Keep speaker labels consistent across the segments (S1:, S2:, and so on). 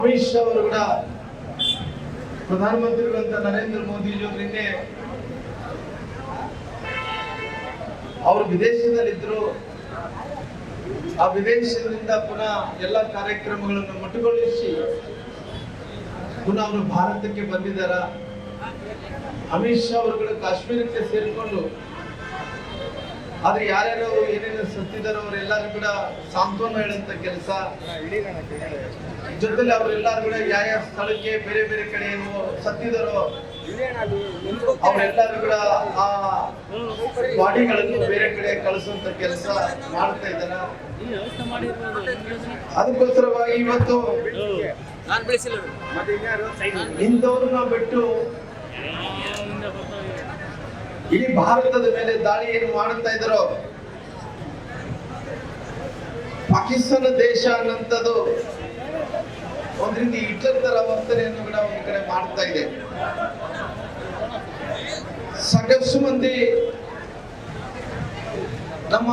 S1: ಅಮಿತ್ ಶಾ ಅವರು ಕೂಡ ಪ್ರಧಾನಮಂತ್ರಿಗಳಂತ ನರೇಂದ್ರ ಮೋದಿಜಿಯವರು ನಿನ್ನೆ ಅವರು ವಿದೇಶದಲ್ಲಿದ್ದರು. ಆ ವಿದೇಶದಿಂದ ಪುನಃ ಎಲ್ಲ ಕಾರ್ಯಕ್ರಮಗಳನ್ನು ಮೊಟಕುಗೊಳಿಸಿ ಪುನಃ ಅವರು ಭಾರತಕ್ಕೆ ಬಂದಿದ್ದಾರ. ಅಮಿತ್ ಶಾ ಅವರು ಕೂಡ ಕಾಶ್ಮೀರಕ್ಕೆ ಸೇರಿಕೊಂಡು ಆದ್ರೆ ಯಾರ್ಯಾರು ಏನೇನು ಸತ್ತಿದಾರೋ ಅವರೆಲ್ಲರೂ ಕೂಡ ಸಾಂತ್ವನ ಹೇಳಂತ ಕೆಲಸ, ಜೊತೆಲಿ ಅವರೆಲ್ಲರೂ ಕೂಡ ಯಾವ ಸ್ಥಳಕ್ಕೆ ಬೇರೆ ಬೇರೆ ಕಡೆ ಏನು ಸತ್ತಿದಾರೋ ಅವರೆಲ್ಲರೂ ಕೂಡ ಆ ಬಾಡಿಗಳನ್ನು ಬೇರೆ ಕಡೆ ಕಳಿಸುವಂತ ಕೆಲಸ ಮಾಡ್ತಾ ಇದ್ದಾರ. ಅದಕ್ಕೋಸ್ಕರವಾಗಿ ಇವತ್ತು ಇಂಥವ್ರನ್ನ ಬಿಟ್ಟು ಇಡೀ ಭಾರತದ ಮೇಲೆ ದಾಳಿ ಏನು ಮಾಡುತ್ತಾ ಇದ್ದಾರೋ, ಪಾಕಿಸ್ತಾನ ದೇಶ ಅನ್ನಂಥದ್ದು ಒಂದ್ ರೀತಿ ಹಿಟ್ಲರ್ ತರ ವರ್ತನೆಯನ್ನು ಕೂಡ ಒಂದು ಕಡೆ ಮಾಡ್ತಾ ಇದೆ. ಸಾಕಷ್ಟು ಮಂದಿ ನಮ್ಮ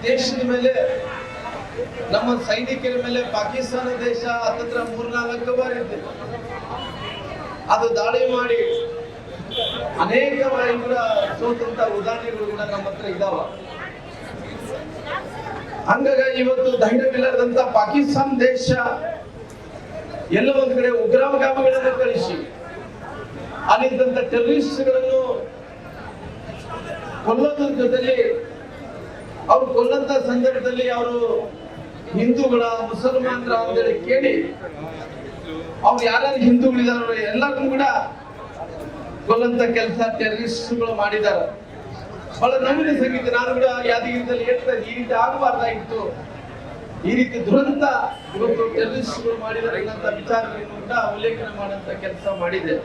S1: ದೇಶದ ಮೇಲೆ, ನಮ್ಮ ಸೈನಿಕರ ಮೇಲೆ ಪಾಕಿಸ್ತಾನ ದೇಶ ಹತ್ತತ್ರ 3-4 ಬಾರಿ ಅದು ದಾಳಿ ಮಾಡಿ ಅನೇಕ ಬಾರಿ ಕೂಡ ಸೋತಂತ ಉದಾಹರಣೆಗಳು ಕೂಡ ನಮ್ಮ ಹತ್ರ ಇದಾವ. ಹಂಗಾಗಿ ಇವತ್ತು ಧೈರ್ಯವಿಲ್ಲದಂತ ಪಾಕಿಸ್ತಾನ ದೇಶ ಎಲ್ಲ ಒಂದ್ ಕಡೆ ಉಗ್ರಗಾಮಿಗಳನ್ನು ಕಳಿಸಿ ಅಲ್ಲಿದ್ದಂತ ಟೆರರಿಸ್ಟ್ಗಳನ್ನು ಕೊಲ್ಲೋದ್ರ ಜೊತೆಲಿ ಅವ್ರು ಕೊಲ್ಲಂತ ಸಂದರ್ಭದಲ್ಲಿ ಅವರು ಹಿಂದೂಗಳ ಮುಸಲ್ಮಾನರ ಅಂತೇಳಿ ಕೇಳಿ ಅವ್ರು ಯಾರ್ಯಾರು ಹಿಂದೂಗಳಿದಾರ ಎಲ್ಲರೂ ಕೂಡ ಕೊಲ್ಲಂತ ಕೆಲಸ ಟೆರರಿಸ್ಟ್ಗಳು ಮಾಡಿದ್ದಾರೆ. ಬಹಳ ನಮ್ಮಿನ ಸಂಗೀತ ನಾನು ಕೂಡ ಯಾದಗಿರಿದಲ್ಲಿ ಹೇಳ್ತಾ ಈ ರೀತಿ ಆಗಬಾರ್ದಾಗಿತ್ತು, ಈ ರೀತಿ ದುರಂತ ಇವತ್ತು ಟೆರರಿಸ್ಟ್ಗಳು ಮಾಡಿದ್ದಾರೆ ಅನ್ನೋ ವಿಚಾರಗಳನ್ನು ಕೂಡ ಉಲ್ಲೇಖನ ಮಾಡುವಂತ ಕೆಲಸ ಮಾಡಿದೆ.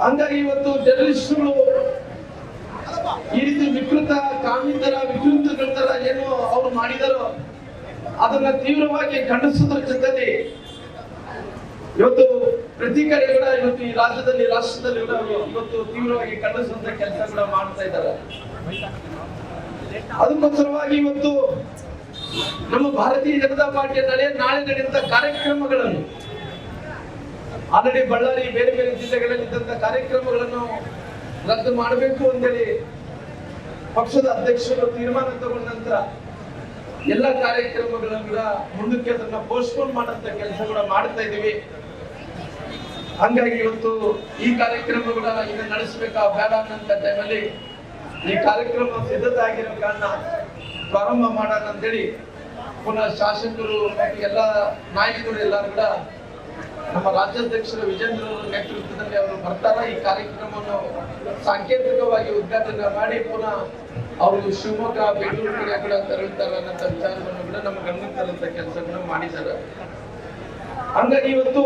S1: ಹಂಗಾಗಿ ಇವತ್ತು ಟೆರರಿಸ್ಟ್ಗಳು ಈ ರೀತಿ ವಿಕೃತ ಕಾನೂನಿತರ ವಿಕೃತಗಳ ತರ ಏನು ಅವ್ರು ಮಾಡಿದಾರೋ ಅದನ್ನ ತೀವ್ರವಾಗಿ ಖಂಡಿಸೋದ್ರ ಜೊತೆಲಿ ಇವತ್ತು ಪ್ರತಿ ಕಡೆ ಕೂಡ ಇವತ್ತು ಈ ರಾಜ್ಯದಲ್ಲಿ ರಾಷ್ಟ್ರದಲ್ಲಿ ಕೂಡ ಇವತ್ತು ತೀವ್ರವಾಗಿ ಖಂಡಿಸುವಂತ ಕೆಲಸ ಕೂಡ ಮಾಡ್ತಾ ಇದ್ದಾರೆ. ಅದಕ್ಕೋಸ್ಕರವಾಗಿ ಇವತ್ತು ನಮ್ಮ ಭಾರತೀಯ ಜನತಾ ಪಾರ್ಟಿಯ ನಾಳೆ ನಡೆಯುವಂತ ಕಾರ್ಯಕ್ರಮಗಳನ್ನು ಆಲ್ರೆಡಿ ಬಳ್ಳಾರಿ ಬೇರೆ ಬೇರೆ ಜಿಲ್ಲೆಗಳಲ್ಲಿ ಇದ್ದಂತ ಕಾರ್ಯಕ್ರಮಗಳನ್ನು ರದ್ದು ಮಾಡಬೇಕು ಅಂತೇಳಿ ಪಕ್ಷದ ಅಧ್ಯಕ್ಷರು ತೀರ್ಮಾನ ತಗೊಂಡ ನಂತರ ಎಲ್ಲ ಕಾರ್ಯಕ್ರಮಗಳನ್ನು ಕೂಡ ಮುಂದಕ್ಕೆ ಅದನ್ನ ಪೋಸ್ಟ್ಪೋನ್ ಮಾಡಂತ ಕೆಲಸ ಕೂಡ ಮಾಡ್ತಾ ಇದೀವಿ. ಹಂಗಾಗಿ ಇವತ್ತು ಈ ಕಾರ್ಯಕ್ರಮ ಕೂಡ ಇನ್ನು ನಡೆಸಬೇಕಾ ಬೇಡ ಅನ್ನೋ ಟೈಮಲ್ಲಿ ಈ ಕಾರ್ಯಕ್ರಮ ಸಿದ್ಧತೆ ಆಗಿರೋ ಕಾರಣ ಪ್ರಾರಂಭ ಮಾಡೋಣ ಅಂತೇಳಿ ಪುನಃ ಶಾಸಕರು ಮತ್ತು ಎಲ್ಲ ನಾಯಕರು ಎಲ್ಲರೂ ಕೂಡ ನಮ್ಮ ರಾಜ್ಯಾಧ್ಯಕ್ಷರು ವಿಜೇಂದ್ರ ಅವರ ನೇತೃತ್ವದಲ್ಲಿ ಅವರು ಬರ್ತಾರ. ಈ ಕಾರ್ಯಕ್ರಮವನ್ನು ಸಾಂಕೇತಿಕವಾಗಿ ಉದ್ಘಾಟನೆ ಮಾಡಿ ಪುನಃ ಅವರು ಶಿವಮೊಗ್ಗ ಬೆಂಗಳೂರು ಕಡೆ ಕೂಡ ತೆರಳುತ್ತಾರೆ ಅನ್ನೋ ವಿಚಾರವನ್ನು ಕೂಡ ನಮ್ಮ ಗಮನಕ್ಕೆ ತರುವಂತ ಕೆಲಸವನ್ನು ಮಾಡಿದ್ದಾರೆ. ಹಂಗಾಗಿ ಇವತ್ತು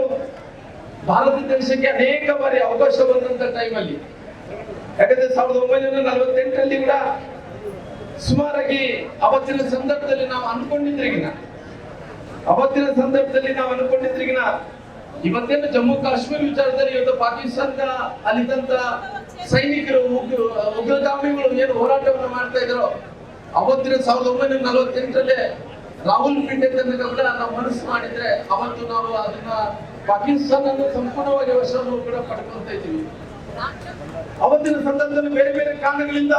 S1: ಭಾರತ ದೇಶಕ್ಕೆ ಅನೇಕ ಬಾರಿ ಅವಕಾಶ ಬಂದಂತ ಟೈಮಲ್ಲಿ, ಯಾಕಂದ್ರೆ 1948ರಲ್ಲಿ ಕೂಡ ಸುಮಾರಾಗಿ ಅವತ್ತಿನ ಸಂದರ್ಭದಲ್ಲಿ ನಾವು ಅನ್ಕೊಂಡಿದ್ರಿಗಿನ ಇವತ್ತೇನು ಜಮ್ಮು ಕಾಶ್ಮೀರ ವಿಚಾರದಲ್ಲಿ ಇವತ್ತು ಪಾಕಿಸ್ತಾನದ ಅಲ್ಲಿದ್ದಂತ ಸೈನಿಕರು ಉಗ್ರಗಾಮಿಗಳು ಏನು ಹೋರಾಟವನ್ನು ಮಾಡ್ತಾ ಇದ್ರು, ಅವತ್ತಿನ 1948ರಲ್ಲೇ ರಾಹುಲ್ ಪಿಂಡೆ ತನಕ ಕೂಡ ನಾವು ಮನಸ್ಸು ಮಾಡಿದ್ರೆ ಅವತ್ತು ನಾವು ಅದನ್ನ ಪಾಕಿಸ್ತಾನ ಸಂಪೂರ್ಣವಾಗಿ ವಶವನ್ನು ಕೂಡ ಪಡ್ಕೊಂತ ಇದ್ದೀವಿ. ಅವತ್ತಿನ ಸಂದರ್ಭದಲ್ಲಿ ಬೇರೆ ಬೇರೆ ಕಾರಣಗಳಿಂದ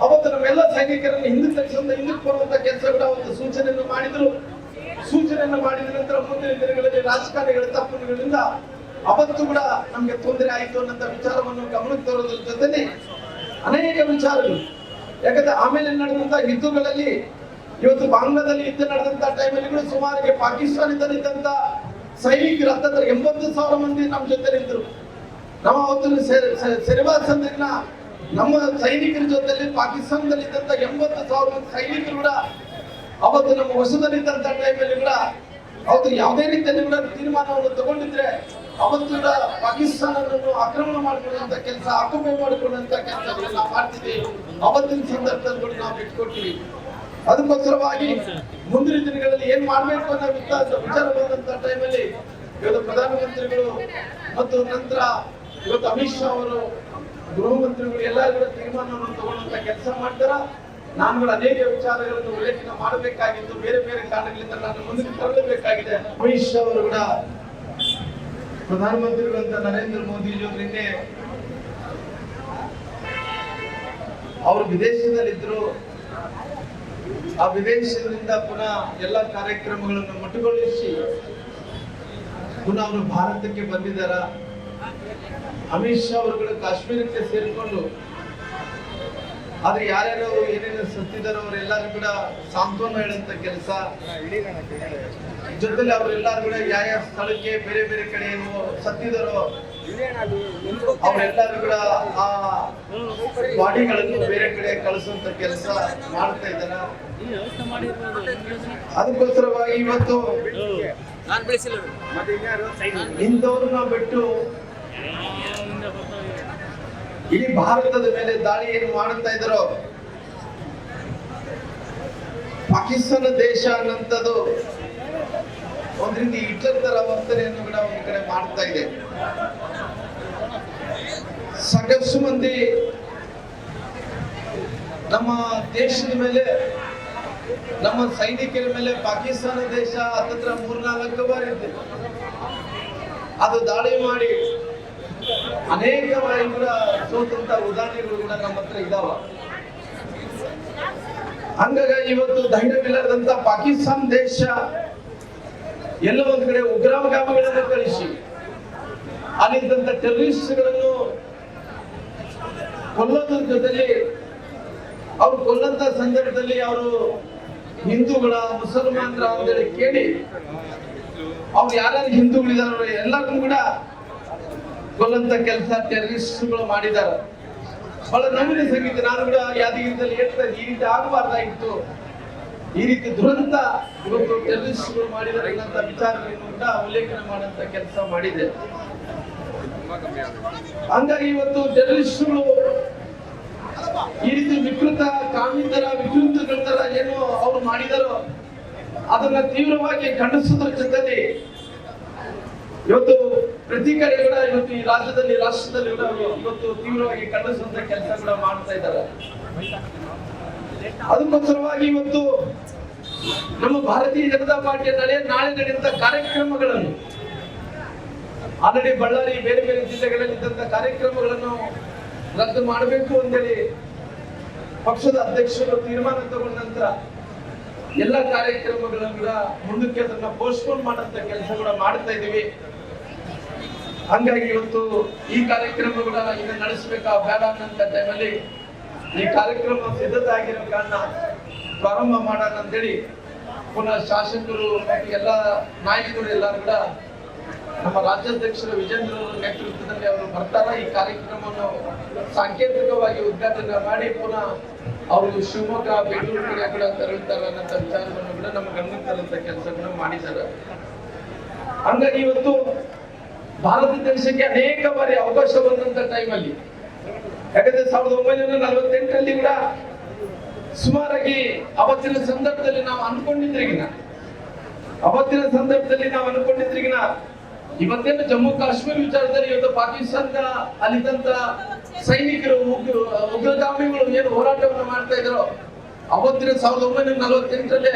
S1: ಅವತ್ತು ನಮ್ಮೆಲ್ಲ ಸೈನಿಕರನ್ನು ಹಿಂದಕ್ಕೆ ಬರುವಂತ ಕೆಲಸ ಕೂಡ ಅವತ್ತು ಸೂಚನೆಯನ್ನು ಮಾಡಿದ ನಂತರ ಮುಂದಿನ ದಿನಗಳಲ್ಲಿ ರಾಜಕಾರಣಿಗಳ ತಪ್ಪುಗಳಿಂದ ಅವತ್ತು ಕೂಡ ನಮ್ಗೆ ತೊಂದರೆ ಆಯಿತು ಅನ್ನೋ ವಿಚಾರವನ್ನು ಗಮನಕ್ಕೆ ತರೋದ್ರ ಜೊತೆಲಿ ಅನೇಕ ವಿಚಾರಗಳು, ಯಾಕಂದ್ರೆ ಆಮೇಲೆ ನಡೆದಂತ ಯುದ್ಧಗಳಲ್ಲಿ ಇವತ್ತು ಬಾಂಗ್ಲಾದಲ್ಲಿ ಯುದ್ಧ ನಡೆದಂತ ಟೈಮಲ್ಲಿ ಕೂಡ ಸುಮಾರಿಗೆ ಪಾಕಿಸ್ತಾನದಲ್ಲಿದ್ದಂತ ಸೈನಿಕರು ಹತ್ತತ್ರ 80,000 ಮಂದಿ ನಮ್ಮ ಜೊತೆ ನಿಂತರು. ನಮ್ಮ ಅವತ್ತು ಸೆರೆವಾಸಂದ್ರಿನ ನಮ್ಮ ಸೈನಿಕರ ಜೊತೆಲಿ ಪಾಕಿಸ್ತಾನದಲ್ಲಿ ಇದ್ದಂತ 80,000 ಮಂದಿ ಸೈನಿಕರು ಕೂಡ ಅವತ್ತು ನಮ್ಮ ವಶದಲ್ಲಿದ್ದಂತ ಟೈಮಲ್ಲಿ ಕೂಡ ಅವತ್ತು ಯಾವುದೇ ರೀತಿಯಲ್ಲಿ ಕೂಡ ತೀರ್ಮಾನವನ್ನು ತಗೊಂಡಿದ್ರೆ ಅವತ್ತು ಕೂಡ ಪಾಕಿಸ್ತಾನವನ್ನು ಆಕ್ರಮಣ ಮಾಡಿಕೊಳ್ಳುವಂತ ಕೆಲಸ, ಆಕ್ರಮಣ ಮಾಡಿಕೊಳ್ಳುವಂತ ಕೆಲಸಗಳನ್ನ ನಾವು ಮಾಡ್ತಿದ್ವಿ. ಅವತ್ತಿನ ಸಂದರ್ಭದಲ್ಲಿ ಕೂಡ ನಾವು ಬಿಟ್ಕೊಟ್ಟಿವಿ. ಅದಕ್ಕೋಸ್ಕರವಾಗಿ ಮುಂದಿನ ದಿನಗಳಲ್ಲಿ ಏನ್ ಮಾಡ್ಬೇಕು ಅನ್ನೋ ವಿಚಾರ ಬಂದಂತ ಟೈಮಲ್ಲಿ ಇವತ್ತು ಪ್ರಧಾನಮಂತ್ರಿಗಳು ಮತ್ತು ನಂತರ ಇವತ್ತು ಅಮಿತ್ ಶಾ ಅವರು ಗೃಹ ಮಂತ್ರಿಗಳು ಎಲ್ಲ ಕೂಡ ತೀರ್ಮಾನವನ್ನು ತಗೊಳ್ಳುವಂತ ಕೆಲಸ ಮಾಡ್ತಾರ. ನಾನು ಕೂಡ ಅನೇಕ ವಿಚಾರಗಳನ್ನು ಉಲ್ಲೇಖನ ಮಾಡಬೇಕಾಗಿತ್ತು. ಬೇರೆ ಬೇರೆ ಕಾರಣಗಳಿಂದ ನಾನು ಮುಂದಕ್ಕೆ ತರಲೇಬೇಕಾಗಿದೆ. ಅಮಿತ್ ಶಾ ಅವರು ಕೂಡ ಪ್ರಧಾನಮಂತ್ರಿಗಳಂತ ನರೇಂದ್ರ ಮೋದಿ ನಿನ್ನೆ ಅವರು ವಿದೇಶದಲ್ಲಿದ್ರು. ಆ ವಿದೇಶದಿಂದ ಪುನಃ ಎಲ್ಲ ಕಾರ್ಯಕ್ರಮಗಳನ್ನು ಮೊಟಕುಗೊಳಿಸಿ ಪುನಃ ಅವರು ಭಾರತಕ್ಕೆ ಬಂದಿದ್ದಾರ. ಅಮಿತ್ ಶಾ ಅವರುಗಳು ಕಾಶ್ಮೀರಕ್ಕೆ ಸೇರಿಕೊಂಡು ಆದ್ರೆ ಯಾರ್ಯಾರು ಏನೇನು ಸತ್ತಿದಾರೋ ಅವರೆಲ್ಲರೂ ಕೂಡ ಸಾಂತ್ವನ ಹೇಳಂತ ಕೆಲಸ, ಜೊತೆಲಿ ಅವರೆಲ್ಲರೂ ಕೂಡ ಯಾವ ಸ್ಥಳಕ್ಕೆ ಬೇರೆ ಬೇರೆ ಕಡೆ ಏನು ಸತ್ತಿದಾರೋ ಅವರೆಲ್ಲರೂ ಕೂಡ ಆ ಬಾಡಿಗಳನ್ನು ಬೇರೆ ಕಡೆ ಕಳಿಸುವಂತ ಕೆಲಸ ಮಾಡ್ತಾ ಇದ್ದಾರ. ಅದಕ್ಕೋಸ್ಕರವಾಗಿ ಇವತ್ತು ಇಂಥವ್ರನ್ನ ಬಿಟ್ಟು ಇಡೀ ಭಾರತದ ಮೇಲೆ ದಾಳಿ ಏನು ಮಾಡುತ್ತಾ ಇದ್ದಾರೋ, ಪಾಕಿಸ್ತಾನ ದೇಶ ಅನ್ನಂಥದ್ದು ಒಂದ್ ರೀತಿ ಹಿಟ್ಲರ್ ತರ ವರ್ತನೆಯನ್ನು ಕೂಡ ಒಂದು ಕಡೆ ಮಾಡ್ತಾ ಇದೆ. ಸಾಕಷ್ಟು ಮಂದಿ ನಮ್ಮ ದೇಶದ ಮೇಲೆ, ನಮ್ಮ ಸೈನಿಕರ ಮೇಲೆ ಪಾಕಿಸ್ತಾನ ದೇಶ ಹತ್ತತ್ರ 3-4 ಬಾರಿ ಅದು ದಾಳಿ ಮಾಡಿ ಅನೇಕ ಬಾರಿ ಕೂಡ ಸೋತಂತ ಉದಾಹರಣೆಗಳು ಕೂಡ ನಮ್ಮ ಹತ್ರ ಇದಾವ. ಹಂಗಾಗಿ ಇವತ್ತು ಧೈರ್ಯವಿಲ್ಲದಂತ ಪಾಕಿಸ್ತಾನ ದೇಶ ಎಲ್ಲ ಒಂದ್ ಕಡೆ ಉಗ್ರಗಾಮಿಗಳನ್ನು ಕಳಿಸಿ ಅಲ್ಲಿದ್ದಂತ ಟೆರರಿಸ್ಟ್ಗಳನ್ನು ಕೊಲ್ಲೋದ್ರ ಜೊತೆಲಿ ಅವ್ರು ಕೊಲ್ಲಂತ ಸಂದರ್ಭದಲ್ಲಿ ಅವರು ಹಿಂದೂಗಳ ಮುಸಲ್ಮಾನರ ಅಂತೇಳಿ ಕೇಳಿ ಅವ್ರು ಯಾರ್ಯಾರು ಹಿಂದೂಗಳಿದಾರೋ ಎಲ್ಲರೂ ಕೂಡ ಕೊಲ್ಲಂತ ಕೆಲಸ ಟೆರರಿಸ್ಟ್ಗಳು ಮಾಡಿದ್ದಾರೆ. ಬಹಳ ನಮ್ಮಿನ ಸಂಗೀತ. ನಾನು ಕೂಡ ಯಾದಗಿರಿದಲ್ಲಿ ಹೇಳ್ತಾ ಈ ರೀತಿ ಆಗಬಾರ್ದಾಗಿತ್ತು. ಈ ರೀತಿ ದುರಂತ ಇವತ್ತು ಟೆರರಿಸ್ಟ್ಗಳು ಮಾಡಿದ್ದಾರೆ ಅನ್ನೋ ವಿಚಾರಗಳನ್ನು ಕೂಡ ಉಲ್ಲೇಖನ ಮಾಡುವಂತ ಕೆಲಸ ಮಾಡಿದೆ. ಹಂಗಾಗಿ ಇವತ್ತು ಟೆರರಿಸ್ಟ್ಗಳು ಈ ರೀತಿ ವಿಕೃತ ಕಾಮಿತರ ವಿಕೃತಗಳ ತರ ಏನು ಅವ್ರು ಮಾಡಿದಾರೋ ಅದನ್ನ ತೀವ್ರವಾಗಿ ಖಂಡಿಸೋದ್ರ ಜೊತೆಲಿ ಇವತ್ತು ಪ್ರತಿ ಕಡೆ ಕೂಡ ಇವತ್ತು ಈ ರಾಜ್ಯದಲ್ಲಿ ರಾಷ್ಟ್ರದಲ್ಲಿ ಕೂಡ ಇವತ್ತು ತೀವ್ರವಾಗಿ ಖಂಡಿಸುವಂತ ಕೆಲಸ ಕೂಡ ಮಾಡ್ತಾ ಇದ್ದಾರೆ. ಅದಕ್ಕೋಸ್ಕರವಾಗಿ ಇವತ್ತು ನಮ್ಮ ಭಾರತೀಯ ಜನತಾ ಪಾರ್ಟಿಯ ನಾಳೆ ನಡೆಯುವಂತ ಕಾರ್ಯಕ್ರಮಗಳನ್ನು ಆಲ್ರೆಡಿ ಬಳ್ಳಾರಿ ಬೇರೆ ಬೇರೆ ಜಿಲ್ಲೆಗಳಲ್ಲಿ ಇದ್ದಂತ ಕಾರ್ಯಕ್ರಮಗಳನ್ನು ರದ್ದು ಮಾಡಬೇಕು ಅಂತೇಳಿ ಪಕ್ಷದ ಅಧ್ಯಕ್ಷರು ತೀರ್ಮಾನ ತಗೊಂಡ ನಂತರ ಎಲ್ಲ ಕಾರ್ಯಕ್ರಮಗಳನ್ನು ಕೂಡ ಮುಂದಕ್ಕೆ ಅದನ್ನ ಪೋಸ್ಟ್ಪೋನ್ ಮಾಡಂತ ಕೆಲಸ ಕೂಡ ಮಾಡ್ತಾ ಇದೀವಿ. ಹಂಗಾಗಿ ಇವತ್ತು ಈ ಕಾರ್ಯಕ್ರಮ ಕೂಡ ಇನ್ನು ನಡೆಸಬೇಕಾ ಬೇಡ ಅನ್ನಂತ ಟೈಮಲ್ಲಿ ಈ ಕಾರ್ಯಕ್ರಮ ಸಿದ್ಧತೆ ಆಗಿರೋ ಕಾರಣ ಪ್ರಾರಂಭ ಮಾಡೋಣ ಅಂತೇಳಿ ಪುನಃ ಶಾಸಕರು ಎಲ್ಲ ನಾಯಕರು ಎಲ್ಲರೂ ಕೂಡ ನಮ್ಮ ರಾಜ್ಯಾಧ್ಯಕ್ಷರು ವಿಜೇಂದ್ರ ಅವರ ನೇತೃತ್ವದಲ್ಲಿ ಅವರು ಬರ್ತಾರ. ಈ ಕಾರ್ಯಕ್ರಮವನ್ನು ಸಾಂಕೇತಿಕವಾಗಿ ಉದ್ಘಾಟನೆ ಮಾಡಿ ಪುನಃ ಅವರು ಶಿವಮೊಗ್ಗ ಬೆಂಗಳೂರು ಕಡೆ ಕೂಡ ತೆರಳುತ್ತಾರೆ ಅನ್ನೋ ವಿಚಾರವನ್ನು ಕೂಡ ನಮ್ಮ ಗಮನಕ್ಕೆ ತರುವಂತ ಕೆಲಸಗಳನ್ನು ಮಾಡಿದ್ದಾರೆ. ಹಂಗಾಗಿ ಇವತ್ತು ಭಾರತ ದೇಶಕ್ಕೆ ಅನೇಕ ಬಾರಿ ಅವಕಾಶ ಬಂದಂತ ಟೈಮಲ್ಲಿ, ಯಾಕಂದ್ರೆ 1948ರಲ್ಲಿ ಕೂಡ ಸುಮಾರಾಗಿ ಅವತ್ತಿನ ಸಂದರ್ಭದಲ್ಲಿ ನಾವು ಅನ್ಕೊಂಡಿದ್ರಿಗಿನ ಇವತ್ತೇನು ಜಮ್ಮು ಕಾಶ್ಮೀರ ವಿಚಾರದಲ್ಲಿ ಇವತ್ತು ಪಾಕಿಸ್ತಾನದ ಅಲ್ಲಿದ್ದಂತ ಸೈನಿಕರು ಉಗ್ರಗಾಮಿಗಳು ಏನು ಹೋರಾಟವನ್ನು ಮಾಡ್ತಾ ಇದ್ರು, ಅವತ್ತಿನ 1948ರಲ್ಲಿ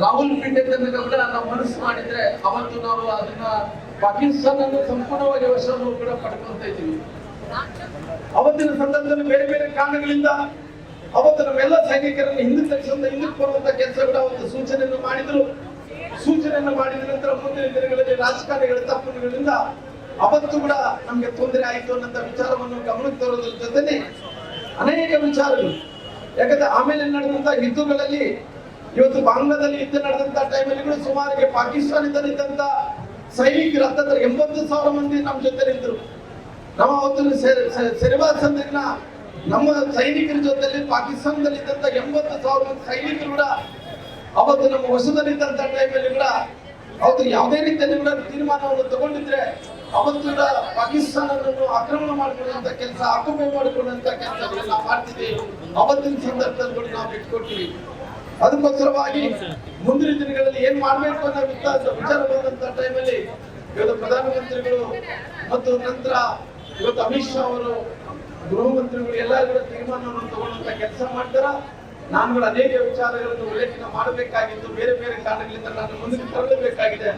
S1: ರಾಹುಲ್ ಪಿಂಡೆ ತನಕ ಕೂಡ ನಾವು ಮನಸ್ಸು ಮಾಡಿದ್ರೆ ಅವತ್ತು ನಾವು ಅದನ್ನ ಪಾಕಿಸ್ತಾನ ಸಂಪೂರ್ಣವಾಗಿ ವಶವನ್ನು ಕೂಡ ಪಡ್ಕೊಂತ ಇದ್ದೀವಿ. ಅವತ್ತಿನ ಸಂದರ್ಭದಲ್ಲಿ ಬೇರೆ ಬೇರೆ ಕಾರಣಗಳಿಂದ ಅವತ್ತು ನಮ್ಮೆಲ್ಲ ಸೈನಿಕರನ್ನು ಹಿಂದಕ್ಕೆ ಬರುವಂತ ಕೆಲಸ ಕೂಡ ಅವತ್ತು ಸೂಚನೆಯನ್ನು ಮಾಡಿದ್ರು. ಸೂಚನೆಯನ್ನು ಮಾಡಿದ ನಂತರ ಮುಂದಿನ ದಿನಗಳಲ್ಲಿ ರಾಜಕಾರಣಿಗಳ ತಪ್ಪುಗಳಿಂದ ಅವತ್ತು ಕೂಡ ನಮ್ಗೆ ತೊಂದರೆ ಆಯಿತು ಅನ್ನೋ ವಿಚಾರವನ್ನು ಗಮನಕ್ಕೆ ತರೋದ್ರ ಜೊತೆಲಿ ಅನೇಕ ವಿಚಾರಗಳು, ಯಾಕಂದ್ರೆ ಆಮೇಲೆ ನಡೆದಂತ ಯುದ್ಧಗಳಲ್ಲಿ ಇವತ್ತು ಬಾಂಗ್ಲಾದಲ್ಲಿ ಯುದ್ಧ ನಡೆದಂತ ಟೈಮಲ್ಲಿ ಕೂಡ ಸುಮಾರಿಗೆ ಪಾಕಿಸ್ತಾನದಲ್ಲಿದ್ದಂತ ಸೈನಿಕರು ಹತ್ತಿರ 80,000 ಮಂದಿ ನಮ್ಮ ಜೊತೆ ಇದ್ರು. ನಾವು ಅವತ್ತು ಸೆರೆವಾಸಂದಿನ ನಮ್ಮ ಸೈನಿಕರ ಜೊತೆಲಿ ಪಾಕಿಸ್ತಾನದಲ್ಲಿ ಇದ್ದಂತ 80,000 ಮಂದಿ ಸೈನಿಕರು ಕೂಡ ಅವತ್ತು ನಮ್ಮ ವಶದಲ್ಲಿದ್ದಂತ ಟೈಮಲ್ಲಿ ಕೂಡ ಅವತ್ತು ಯಾವುದೇ ರೀತಿಯಲ್ಲಿ ಕೂಡ ತೀರ್ಮಾನವನ್ನು ತಗೊಂಡಿದ್ರೆ ಅವತ್ತು ಕೂಡ ಪಾಕಿಸ್ತಾನವನ್ನು ಆಕ್ರಮಣ ಮಾಡಿಕೊಳ್ಳುವಂತ ಕೆಲಸ, ಆಕ್ರಮಣ ಮಾಡಿಕೊಳ್ಳುವಂತ ಕೆಲಸಗಳನ್ನು ನಾವು ಮಾಡ್ತಿದ್ದೀವಿ. ಅವತ್ತಿನ ಸಂದರ್ಭದಲ್ಲಿ ಕೂಡ ನಾವು ಬಿಟ್ಕೊಟ್ಟಿವಿ. ಅದಕ್ಕೋಸ್ಕರವಾಗಿ ಮುಂದಿನ ದಿನಗಳಲ್ಲಿ ಏನ್ ಮಾಡ್ಬೇಕು ಅನ್ನೋ ವಿಚಾರ ಬಂದಂತ ಟೈಮಲ್ಲಿ ಇವತ್ತು ಪ್ರಧಾನಮಂತ್ರಿಗಳು ಮತ್ತು ನಂತರ ಇವತ್ತು ಅಮಿತ್ ಶಾ ಅವರು ಗೃಹ ಮಂತ್ರಿಗಳು ಎಲ್ಲರೂ ಕೂಡ ತೀರ್ಮಾನವನ್ನು ತಗೊಳ್ಳುವಂತ ಕೆಲಸ ಮಾಡ್ತಾರ. ನಾನು ಕೂಡ ಅನೇಕ ವಿಚಾರಗಳನ್ನು ಉಲ್ಲೇಖನ ಮಾಡಬೇಕಾಗಿತ್ತು, ಬೇರೆ ಬೇರೆ ಕಾರಣಗಳಿಂದ ನಾನು ಮುಂದಕ್ಕೆ ತರಲೇಬೇಕಾಗಿದೆ.